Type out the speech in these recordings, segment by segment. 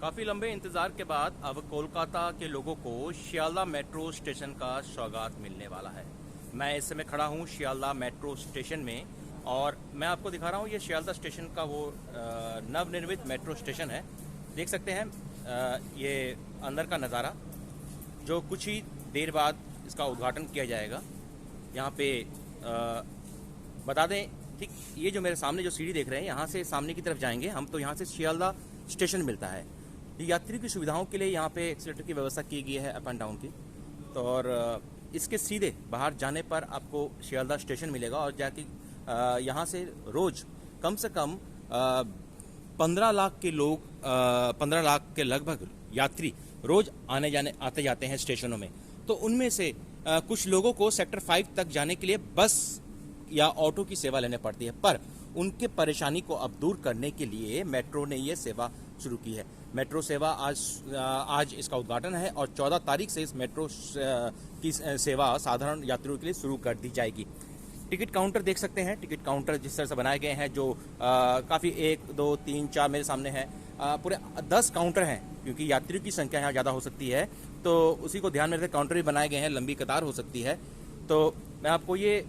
काफ़ी लंबे इंतज़ार के बाद अब कोलकाता के लोगों को शियालदा मेट्रो स्टेशन का सौगात मिलने वाला है। मैं इस समय खड़ा हूँ शियालदा मेट्रो स्टेशन में और मैं आपको दिखा रहा हूँ ये शियालदा स्टेशन का वो नवनिर्मित मेट्रो स्टेशन है। देख सकते हैं ये अंदर का नज़ारा, जो कुछ ही देर बाद इसका उद्घाटन किया जाएगा। यहाँ पे बता दें, ठीक ये जो मेरे सामने जो सीढ़ी देख रहे हैं, यहाँ से सामने की तरफ जाएंगे हम तो यहाँ से शियालदा स्टेशन मिलता है। ये यात्री की सुविधाओं के लिए यहाँ पे एक्सीलेटर की व्यवस्था की गई है अप एंड डाउन की। तो और इसके सीधे बाहर जाने पर आपको शियालदा स्टेशन मिलेगा और जाके यहाँ से रोज कम से कम 15 लाख के लोग 15 लाख के लगभग यात्री रोज आते जाते हैं स्टेशनों में। तो उनमें से कुछ लोगों को सेक्टर 5 तक जाने के लिए बस या ऑटो की सेवा लेने पड़ती है, पर उनके परेशानी को अब दूर करने के लिए मेट्रो ने ये सेवा शुरू की है। मेट्रो सेवा आज इसका उद्घाटन है और 14 तारीख से इस मेट्रो की सेवा साधारण यात्रियों के लिए शुरू कर दी जाएगी। टिकट काउंटर देख सकते हैं, टिकट काउंटर जिस तरह से बनाए गए हैं, जो काफ़ी 1 2 3 4 मेरे सामने है, पूरे 10 काउंटर हैं, क्योंकि यात्रियों की संख्या यहाँ ज़्यादा हो सकती है तो उसी को ध्यान में रखते काउंटर भी बनाए गए हैं, लंबी कतार हो सकती है। तो मैं आपको ये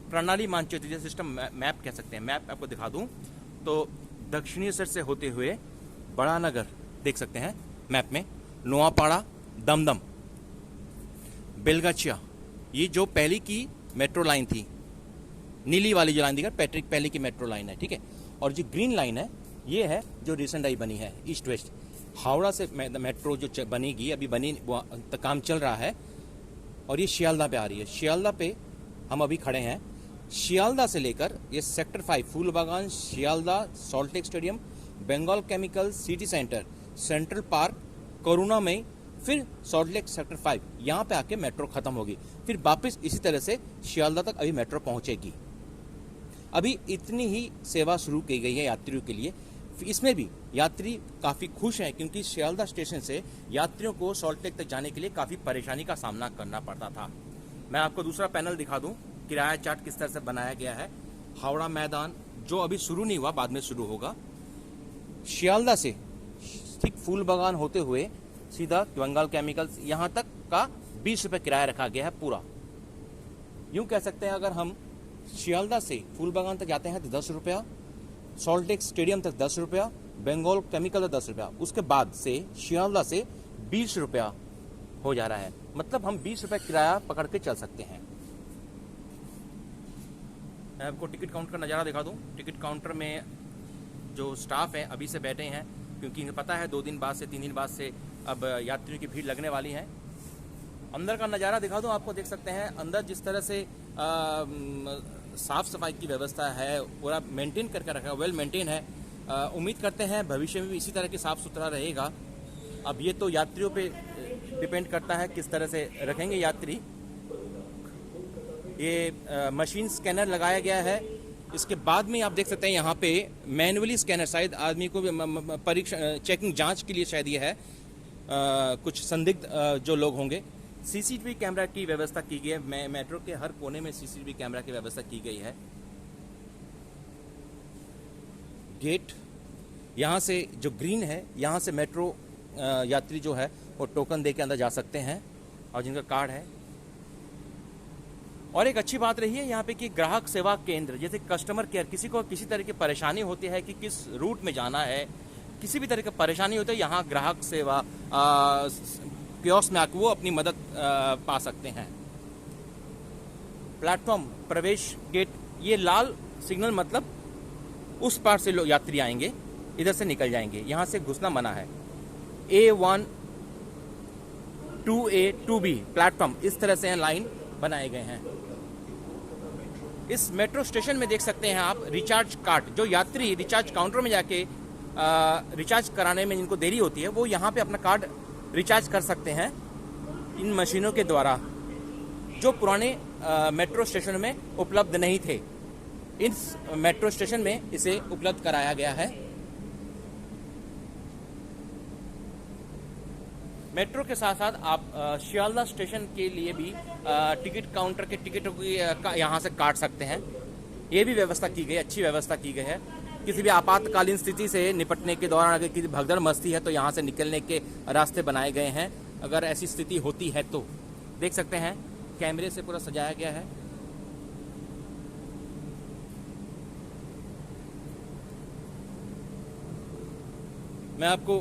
प्रणाली मानचित्र, जैसे सिस्टम मैप कह सकते हैं, मैप आपको दिखा दूं तो दक्षिणी सर से होते हुए बड़ा नगर देख सकते हैं मैप में, नोआपाड़ा, दमदम, बेलगाचिया, ये जो पहले की मेट्रो लाइन थी, नीली वाली जो लाइन दिखा पैट्रिक पहले की मेट्रो लाइन है, ठीक है। और जो ग्रीन लाइन है ये है जो रिसेंट आई बनी है, ईस्ट वेस्ट। हावड़ा से मेट्रो जो बनेगी, अभी बनी काम चल रहा है और ये शियालदा पे आ रही है। शियालदा पे हम अभी खड़े हैं। शियालदा से लेकर ये sector 5 Phoolbagan, Sealdah, salt lake stadium, Bengal chemical, city centre, central park, करुणा में, फिर सॉल्ट लेक सेक्टर 5, यहाँ पे आके मेट्रो खत्म होगी। फिर वापस इसी तरह से शियालदा तक अभी मेट्रो पहुंचेगी। अभी इतनी ही सेवा शुरू की गई है यात्रियों के लिए। इसमें भी यात्री काफ़ी खुश हैं, क्योंकि शियालदा स्टेशन से यात्रियों को सॉल्ट लेक तक जाने के लिए काफ़ी परेशानी का सामना करना पड़ता था। मैं आपको दूसरा पैनल दिखा दूं, किराया चार्ट किस तरह से बनाया गया है। हावड़ा मैदान जो अभी शुरू नहीं हुआ, बाद में शुरू होगा। शियालदा से ठीक फूलबागान होते हुए सीधा बंगाल केमिकल्स यहाँ तक का 20 रुपये किराया रखा गया है पूरा। यूं कह सकते हैं, अगर हम शियालदा से फूलबागान तक जाते हैं तो 10 रुपया, सॉल्ट लेक स्टेडियम तक 10 रुपया, बंगाल केमिकल तक 10 रुपया, उसके बाद से शियालदा से 20 रुपया हो जा रहा है। मतलब हम 20 रुपये किराया पकड़ के चल सकते हैं। मैं आपको टिकट काउंटर का नज़ारा दिखा दूं। टिकट काउंटर में जो स्टाफ है अभी से बैठे हैं, क्योंकि इन्हें पता है 2 दिन बाद से 3 दिन बाद से अब यात्रियों की भीड़ लगने वाली है। अंदर का नज़ारा दिखा दूं आपको, देख सकते हैं अंदर जिस तरह से साफ़ सफाई की व्यवस्था है, पूरा मेंटेन करके रखा है, वेल मेंटेन है। उम्मीद करते हैं भविष्य में भी इसी तरह के साफ़ सुथरा रहेगा। अब ये तो यात्रियों पे डिपेंड करता है किस तरह से रखेंगे यात्री। ये मशीन स्कैनर लगाया गया है। इसके बाद में आप देख सकते हैं यहाँ पे मैनुअली स्कैनर, शायद आदमी को परीक्षा चेकिंग जांच के लिए शायद ये है, कुछ संदिग्ध जो लोग होंगे। सीसीटीवी कैमरा की व्यवस्था की गई है। मेट्रो के हर कोने में सीसीटीवी कैमरा की व्यवस्था की गई है। गेट यहाँ से जो ग्रीन है, यहाँ से मेट्रो यात्री जो है वो टोकन दे के अंदर जा सकते हैं, और जिनका कार्ड है। और एक अच्छी बात रही है यहाँ पे कि ग्राहक सेवा केंद्र, जैसे कस्टमर केयर, किसी को किसी तरह की परेशानी होती है कि किस रूट में जाना है, किसी भी तरह की परेशानी होती है, यहाँ ग्राहक सेवा कियोस्क में आकर वो अपनी मदद पा सकते हैं। प्लेटफॉर्म प्रवेश गेट, ये लाल सिग्नल मतलब उस पार से लोग यात्री आएंगे, इधर से निकल जाएंगे, यहाँ से घुसना मना है। A1 2A 2B प्लेटफॉर्म इस तरह से लाइन बनाए गए हैं। इस मेट्रो स्टेशन में देख सकते हैं आप रिचार्ज कार्ड, जो यात्री रिचार्ज काउंटर में जाके रिचार्ज कराने में जिनको देरी होती है, वो यहाँ पे अपना कार्ड रिचार्ज कर सकते हैं इन मशीनों के द्वारा, जो पुराने मेट्रो स्टेशन में उपलब्ध नहीं थे। इस मेट्रो स्टेशन में इसे उपलब्ध कराया गया है। मेट्रो के साथ साथ आप शियालदा स्टेशन के लिए भी टिकट काउंटर के टिकटों की यहाँ से काट सकते हैं। ये भी व्यवस्था की गई, अच्छी व्यवस्था की गई है। किसी भी आपातकालीन स्थिति से निपटने के दौरान अगर किसी भगदड़ मचती है तो यहाँ से निकलने के रास्ते बनाए गए हैं। अगर ऐसी स्थिति होती है तो देख सकते हैं कैमरे से पूरा सजाया गया है। मैं आपको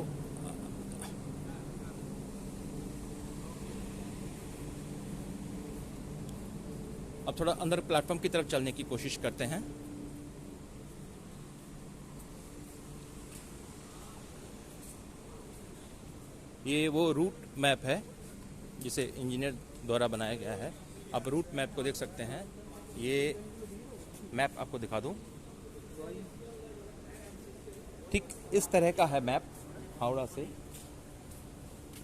अब थोड़ा अंदर प्लेटफॉर्म की तरफ चलने की कोशिश करते हैं। ये वो रूट मैप है जिसे इंजीनियर द्वारा बनाया गया है। आप रूट मैप को देख सकते हैं। ये मैप आपको दिखा दूं, ठीक इस तरह का है मैप। हावड़ा से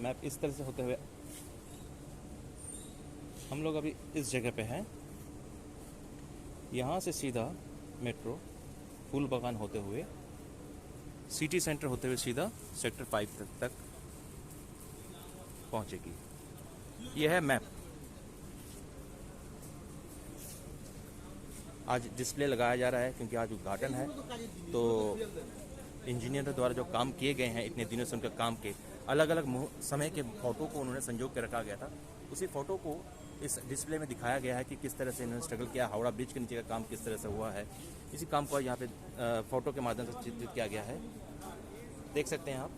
मैप इस तरह से होते हुए हम लोग अभी इस जगह पे हैं। यहाँ से सीधा मेट्रो फूल बागान होते हुए सिटी सेंटर होते हुए सीधा सेक्टर 5 तक पहुंचेगी। यह है मैप। आज डिस्प्ले लगाया जा रहा है क्योंकि आज उद्घाटन है। तो इंजीनियर द्वारा जो काम किए गए हैं इतने दिनों से उनके काम के अलग अलग समय के फोटो को उन्होंने संजो के रखा गया था। उसी फोटो को इस डिस्प्ले में दिखाया गया है कि किस तरह से इन्होंने स्ट्रगल किया, हावड़ा ब्रिज के नीचे का काम किस तरह से हुआ है। इसी काम को यहाँ पे फोटो के माध्यम से चित्रित किया गया है। देख सकते हैं आप।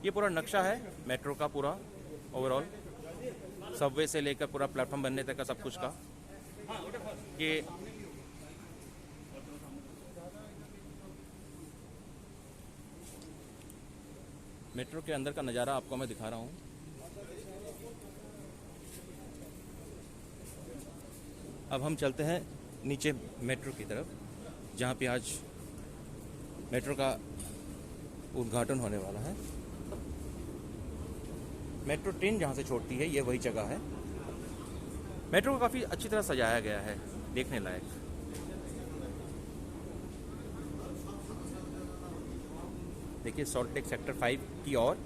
ये पूरा नक्शा है मेट्रो का, पूरा ओवरऑल सबवे से लेकर पूरा प्लेटफॉर्म बनने तक का सब कुछ का। ये मेट्रो के अंदर का नज़ारा आपको मैं दिखा रहा हूँ। अब हम चलते हैं नीचे मेट्रो की तरफ, जहाँ पे आज मेट्रो का उद्घाटन होने वाला है। मेट्रो ट्रेन जहाँ से छोड़ती है ये वही जगह है। मेट्रो को काफ़ी अच्छी तरह सजाया गया है, देखने लायक। देखिए सॉल्ट लेक सेक्टर 5 की ओर,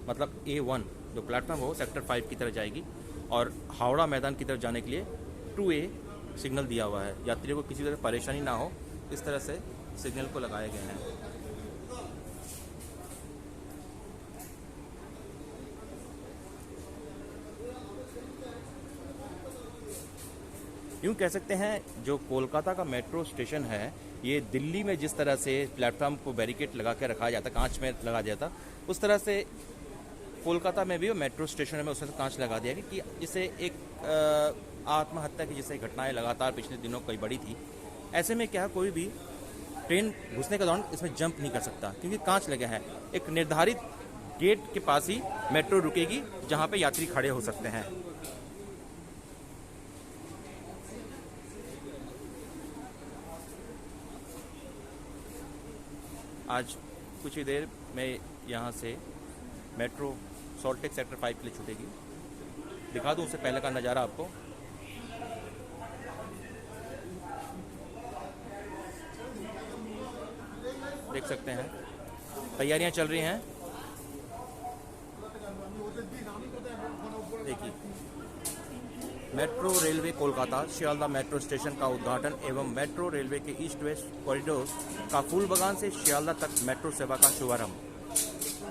मतलब A1 जो प्लेटफॉर्म हो सेक्टर 5 की तरफ जाएगी और हावड़ा मैदान की तरफ जाने के लिए 2A सिग्नल दिया हुआ है। यात्रियों को किसी तरह परेशानी ना हो इस तरह से सिग्नल को लगाए गए हैं। यूँ कह सकते हैं जो कोलकाता का मेट्रो स्टेशन है, ये दिल्ली में जिस तरह से प्लेटफॉर्म को बैरिकेड लगा के रखा जाता, कांच में लगा दिया था, उस तरह से कोलकाता में भी मेट्रो स्टेशन में उसमें कांच लगा दिया कि जिससे एक आत्महत्या की जैसे घटनाएं लगातार पिछले दिनों कई बढ़ी थी। ऐसे में क्या कोई भी ट्रेन घुसने के दौरान इसमें जंप नहीं कर सकता क्योंकि कांच लगे हैं। एक निर्धारित गेट के पास ही मेट्रो रुकेगी जहाँ पे यात्री खड़े हो सकते हैं। आज कुछ ही देर में यहाँ से मेट्रो सॉल्ट लेक सेक्टर 5 के लिए छूटेगी। दिखा दूँ उससे पहले का नज़ारा आपको। देख सकते हैं तैयारियां चल रही हैं। देखिए metro railway Kolkata Sealdah metro station का उद्घाटन एवं मेट्रो रेलवे के ईस्ट वेस्ट कॉरिडोर का फूल बागान से शियालदह तक मेट्रो सेवा का शुभारंभ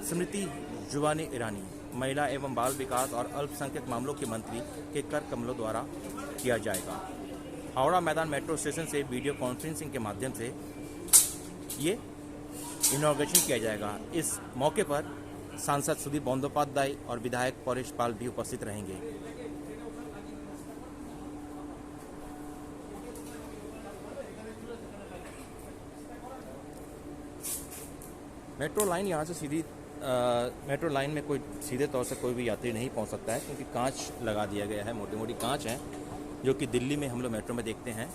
स्मृति जुबानी ईरानी, महिला एवं बाल विकास और अल्पसंख्यक मामलों के मंत्री के कर कमलों द्वारा किया जाएगा। हावड़ा मैदान मेट्रो स्टेशन से वीडियो कॉन्फ्रेंसिंग के माध्यम से ये इनॉग्रेशन किया जाएगा। इस मौके पर सांसद सुदीप बंदोपाध्याय और विधायक परेश पाल भी उपस्थित रहेंगे। मेट्रो लाइन यहाँ से सीधी मेट्रो लाइन में कोई सीधे तौर से कोई भी यात्री नहीं पहुँच सकता है क्योंकि कांच लगा दिया गया है, मोटी मोटी कांच हैं जो कि दिल्ली में हम लोग मेट्रो में देखते हैं।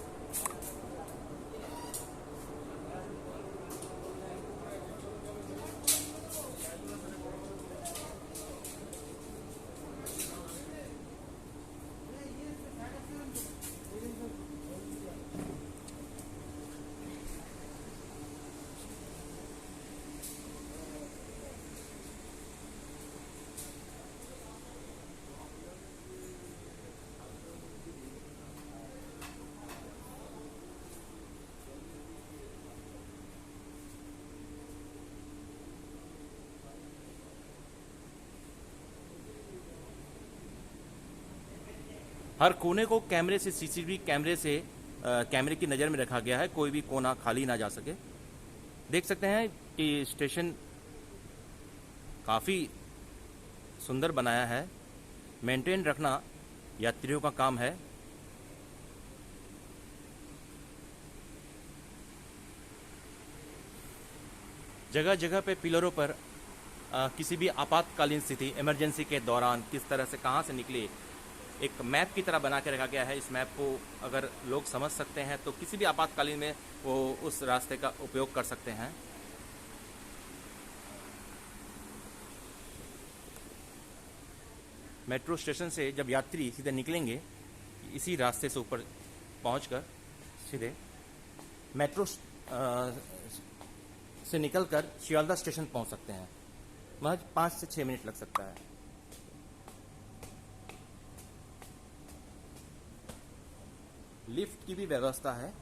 हर कोने को कैमरे से, सीसीटीवी कैमरे से कैमरे की नज़र में रखा गया है, कोई भी कोना खाली ना जा सके। देख सकते हैं कि स्टेशन काफ़ी सुंदर बनाया है। मेंटेन रखना यात्रियों का काम है। जगह जगह पे पिलरों पर किसी भी आपातकालीन स्थिति, इमरजेंसी के दौरान किस तरह से, कहाँ से निकले, एक मैप की तरह बना के रखा गया है। इस मैप को अगर लोग समझ सकते हैं तो किसी भी आपातकालीन में वो उस रास्ते का उपयोग कर सकते हैं। मेट्रो स्टेशन से जब यात्री सीधे निकलेंगे, इसी रास्ते से ऊपर पहुंचकर सीधे मेट्रो से निकलकर शियालदा स्टेशन पहुंच सकते हैं। महज 5 से 6 मिनट लग सकता है। लिफ्ट की भी व्यवस्था है।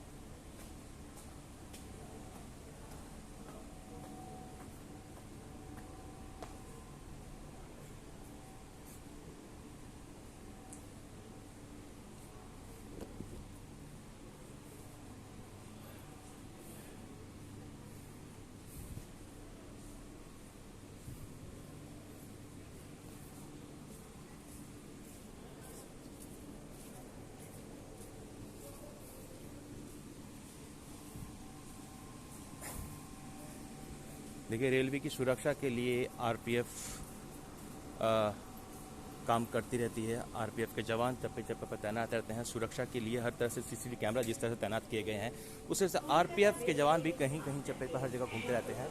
देखिए, रेलवे की सुरक्षा के लिए आरपीएफ काम करती रहती है। आरपीएफ के जवान चप्पे चप्पे पर तैनात रहते हैं। सुरक्षा के लिए हर तरह से सीसीटीवी कैमरा जिस तरह से तैनात किए गए हैं, उस तरह से आरपीएफ के जवान भी कहीं कहीं चप्पे पर हर जगह घूमते रहते हैं।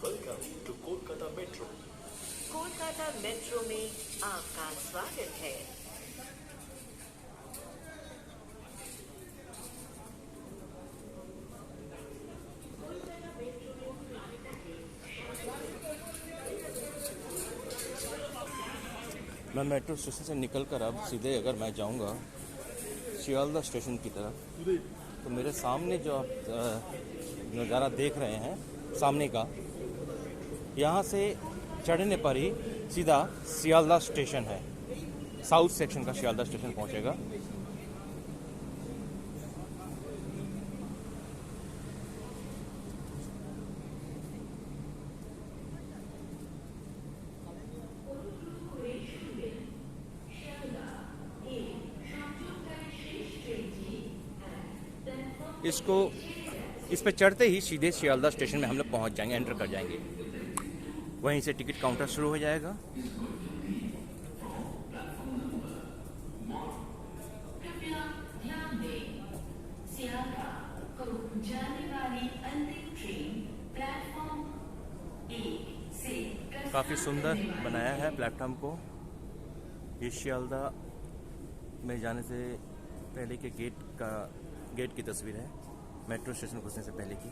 Welcome to Kolkata metro. Kolkata metro में आपका स्वागत है। मैं मेट्रो स्टेशन से निकलकर अब सीधे अगर मैं जाऊंगा शियालदा स्टेशन की तरफ, तो मेरे सामने जो आप नज़ारा देख रहे हैं सामने का, यहाँ से चढ़ने पर ही सीधा शियालदा स्टेशन है। साउथ सेक्शन का शियालदा स्टेशन पहुँचेगा। इस पे चढ़ते ही सीधे शियालदा स्टेशन में हम लोग पहुँच जाएंगे, एंटर कर जाएंगे। वहीं से टिकट काउंटर शुरू हो जाएगा। कृपया ध्यान दें, शियालदा को जाने वाली अंतिम ट्रेन प्लेटफॉर्म 1 से काफ़ी सुंदर बनाया है प्लेटफॉर्म को। ये शियालदा में जाने से पहले के गेट की तस्वीर है, मेट्रो स्टेशन घुसने से पहले की।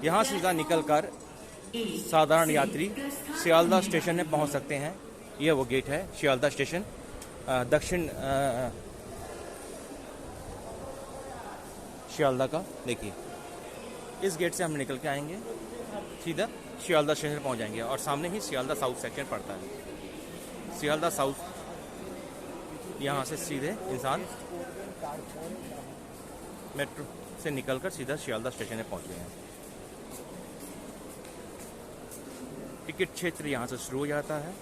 यहाँ सीधा निकलकर साधारण यात्री शियालदा स्टेशन में पहुँच सकते हैं। यह वो गेट है शियालदा स्टेशन, दक्षिण शियालदा का। देखिए, इस गेट से हम निकल के आएंगे, सीधा शियालदा स्टेशन पहुँच जाएंगे और सामने ही शियालदा साउथ सेक्शन पड़ता है। शियालदा साउथ यहाँ से सीधे इंसान मेट्रो से निकलकर सीधा शियालदह स्टेशन में पहुँच गए हैं। टिकट क्षेत्र यहाँ से शुरू हो जाता है।